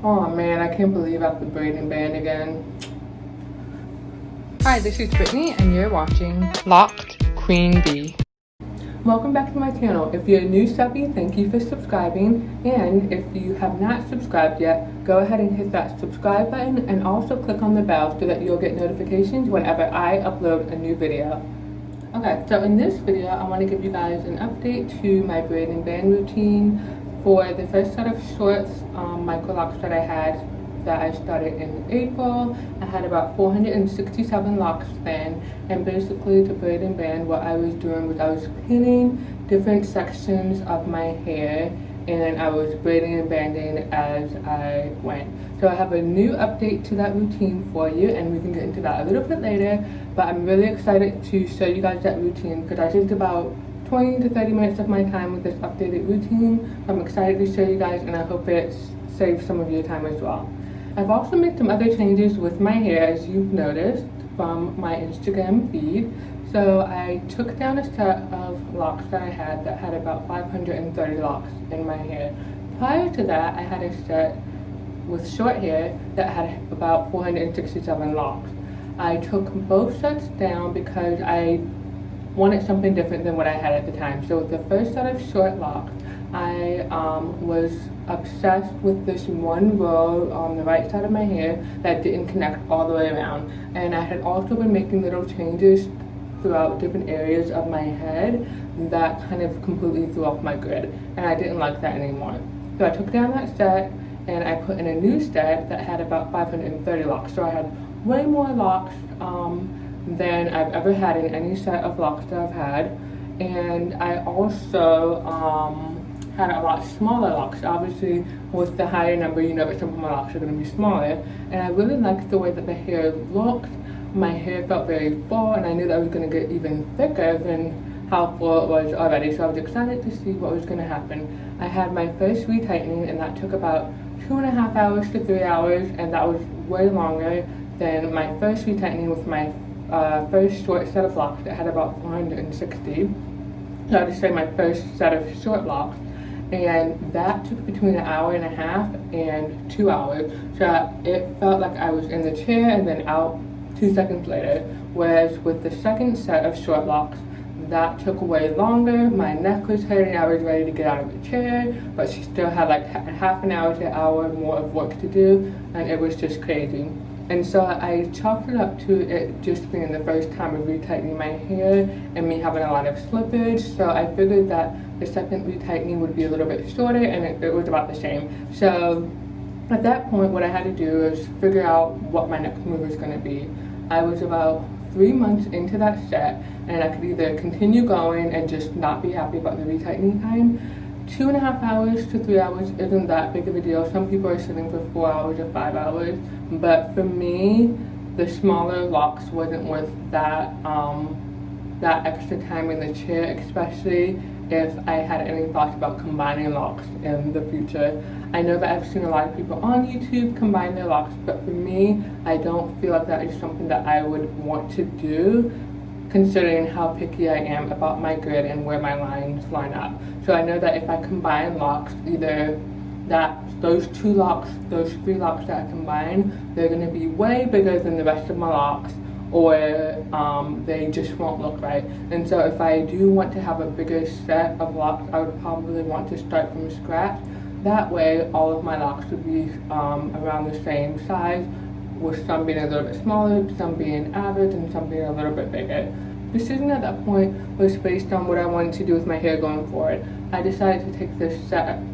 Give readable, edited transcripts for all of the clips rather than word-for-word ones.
Oh man, I can't believe I have to braid and band again. Hi, this is Brittany and you're watching Locked Queen Bee. Welcome back to my channel. If you're a new subby, thank you for subscribing. And if you have not subscribed yet, go ahead and hit that subscribe button and also click on the bell so that you'll get notifications whenever I upload a new video. Okay, so in this video, I want to give you guys an update to my braid and band routine for the first set of shorts, micro locks that I had that I started in April. I had about 467 locks then, and basically to braid and band, what I was doing was I was pinning different sections of my hair and I was braiding and banding as I went. So I have a new update to that routine for you, and we can get into that a little bit later, but I'm really excited to show you guys that routine because I saved about 20 to 30 minutes of my time with this updated routine. I'm excited to show you guys, and I hope it saves some of your time as well. I've also made some other changes with my hair, as you've noticed from my Instagram feed. So I took down a set of locks that I had that had about 530 locks in my hair. Prior to that, I had a set with short hair that had about 467 locks. I took both sets down because I wanted something different than what I had at the time. So with the first set of short locks, I was obsessed with this one row on the right side of my hair that didn't connect all the way around. And I had also been making little changes throughout different areas of my head that kind of completely threw off my grid. And I didn't like that anymore. So I took down that set and I put in a new set that had about 530 locks. So I had way more locks than I've ever had in any set of locks that I've had. And I also had a lot smaller locks. Obviously, with the higher number, you know that some of my locks are going to be smaller. And I really liked the way that the hair looked. My hair felt very full, and I knew that I was going to get even thicker than how full it was already. So I was excited to see what was going to happen. I had my first retightening, and that took about 2.5 hours to 3 hours, and that was way longer than my first retightening with my first short set of locks that had about 460. So I just say my first set of short locks, and that took between 1.5 hours and 2 hours. So it felt like I was in the chair and then out 2 seconds later. Whereas with the second set of short locks, that took way longer. My neck was hurting, I was ready to get out of the chair, but she still had like half an hour to an hour more of work to do, and it was just crazy. And so I chalked it up to it just being the first time of retightening my hair and me having a lot of slippage. So I figured that the second retightening would be a little bit shorter, and it was about the same. So at that point, what I had to do is figure out what my next move was going to be. I was about 3 months into that set, and I could either continue going and just not be happy about the retightening time. 2.5 hours to 3 hours isn't that big of a deal. Some people are sitting for 4 hours or 5 hours, but for me, the smaller locks wasn't worth that that extra time in the chair, especially if I had any thoughts about combining locks in the future. I know that I've seen a lot of people on YouTube combine their locks, but for me, I don't feel like that is something that I would want to do, considering how picky I am about my grid and where my lines line up. So I know that if I combine locks, either those 2 locks, those 3 locks that I combine, they're going to be way bigger than the rest of my locks, or they just won't look right. And so if I do want to have a bigger set of locks, I would probably want to start from scratch. That way, all of my locks would be around the same size, with some being a little bit smaller, some being average, and some being a little bit bigger. The decision at that point was based on what I wanted to do with my hair going forward. I decided to take this second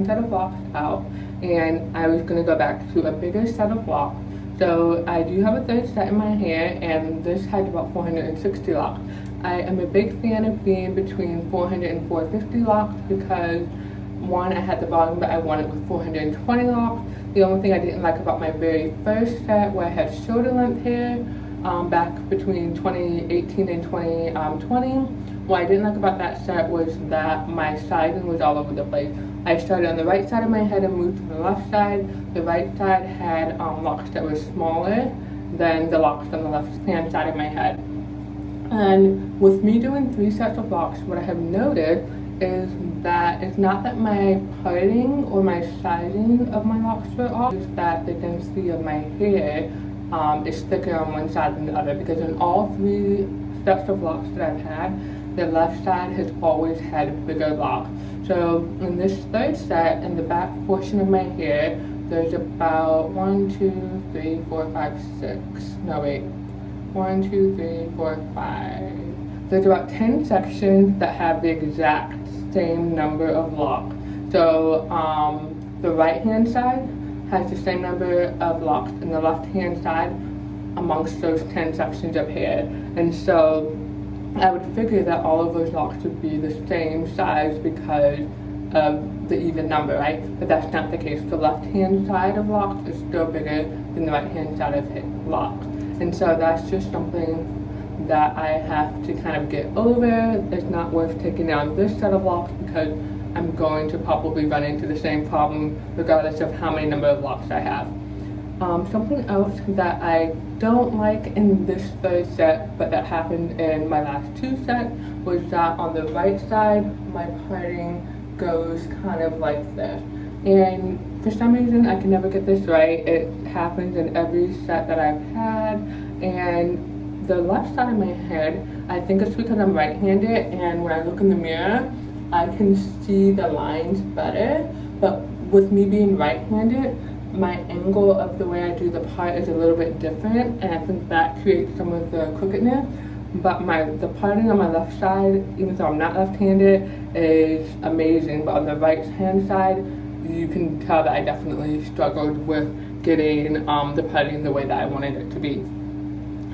set of locks out, and I was going to go back to a bigger set of locks. So I do have a third set in my hair, and this had about 460 locks. I am a big fan of being between 400 and 450 locks because, one, I had the volume that I wanted with 420 locks. The only thing I didn't like about my very first set, where I had shoulder length hair back between 2018 and 2020, what I didn't like about that set was that my sizing was all over the place. I started on the right side of my head and moved to the left side. The right side had locks that were smaller than the locks on the left hand side of my head. And with me doing 3 sets of locks, what I have noted is that it's not that my parting or my sizing of my locks are off, it's that the density of my hair is thicker on one side than the other, because in all 3 sets of locks that I've had, the left side has always had bigger locks. So in this 3rd set, in the back portion of my hair, there's about 1, 2, 3, 4, 5, 6. No, wait. 1, 2, 3, 4, 5. There's about 10 sections that have the exact same number of locks. So the right hand side has the same number of locks in the left hand side amongst those 10 sections of hair. And so I would figure that all of those locks would be the same size because of the even number, right? But that's not the case. The left hand side of locks is still bigger than the right hand side of locks. And so that's just something that I have to kind of get over. It's not worth taking down this set of locks because I'm going to probably run into the same problem regardless of how many number of locks I have. Something else that I don't like in this 3rd set, but that happened in my last 2 sets, was that on the right side, my parting goes kind of like this. And for some reason, I can never get this right. It happens in every set that I've had. And the left side of my head, I think it's because I'm right-handed, and when I look in the mirror, I can see the lines better. But with me being right-handed, my angle of the way I do the part is a little bit different, and I think that creates some of the crookedness. But the parting on my left side, even though I'm not left-handed, is amazing. But on the right-hand side, you can tell that I definitely struggled with getting the parting the way that I wanted it to be.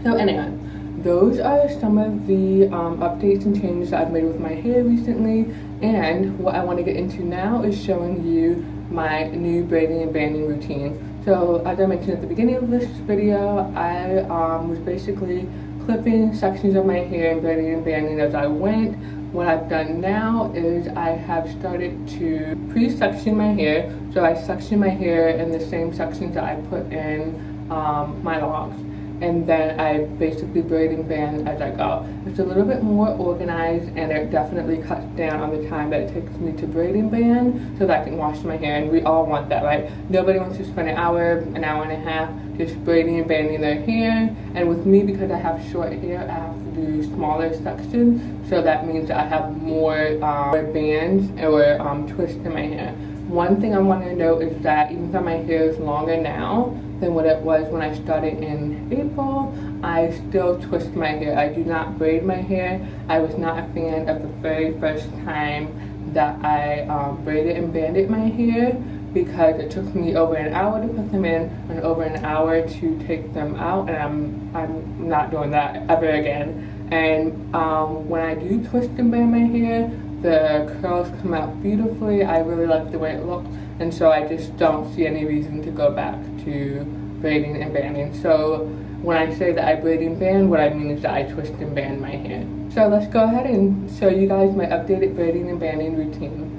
So anyway, those are some of the updates and changes that I've made with my hair recently. And what I want to get into now is showing you my new braiding and banding routine. So as I mentioned at the beginning of this video, I was basically clipping sections of my hair and braiding and banding as I went. What I've done now is I have started to pre-section my hair. So I section my hair in the same sections that I put in my locks. And then I basically braid and band as I go. It's a little bit more organized, and it definitely cuts down on the time that it takes me to braid and band so that I can wash my hair, and we all want that, right? Nobody wants to spend an hour and a half just braiding and banding their hair. And with me, because I have short hair, I have to do smaller sections, so that means that I have more bands or twists in my hair. One thing I want to note is that even though my hair is longer now than what it was when I started in April, I still twist my hair. I do not braid my hair. I was not a fan of the very first time that I braided and banded my hair because it took me over an hour to put them in and over an hour to take them out, and I'm not doing that ever again. And when I do twist and band my hair, the curls come out beautifully. I really like the way it looks, and so I just don't see any reason to go back to braiding and banding. So when I say that I braid and band, what I mean is that I twist and band my hair. So let's go ahead and show you guys my updated braiding and banding routine.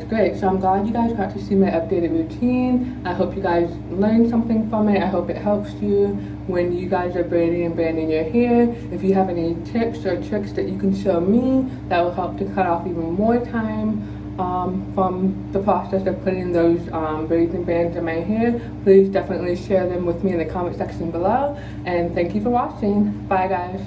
great. So I'm glad you guys got to see my updated routine. I hope you guys learned something from it. I hope it helps you when you guys are braiding and banding your hair. If you have any tips or tricks that you can show me that will help to cut off even more time from the process of putting those braids and bands in my hair, please definitely share them with me in the comment section below. And thank you for watching. Bye guys.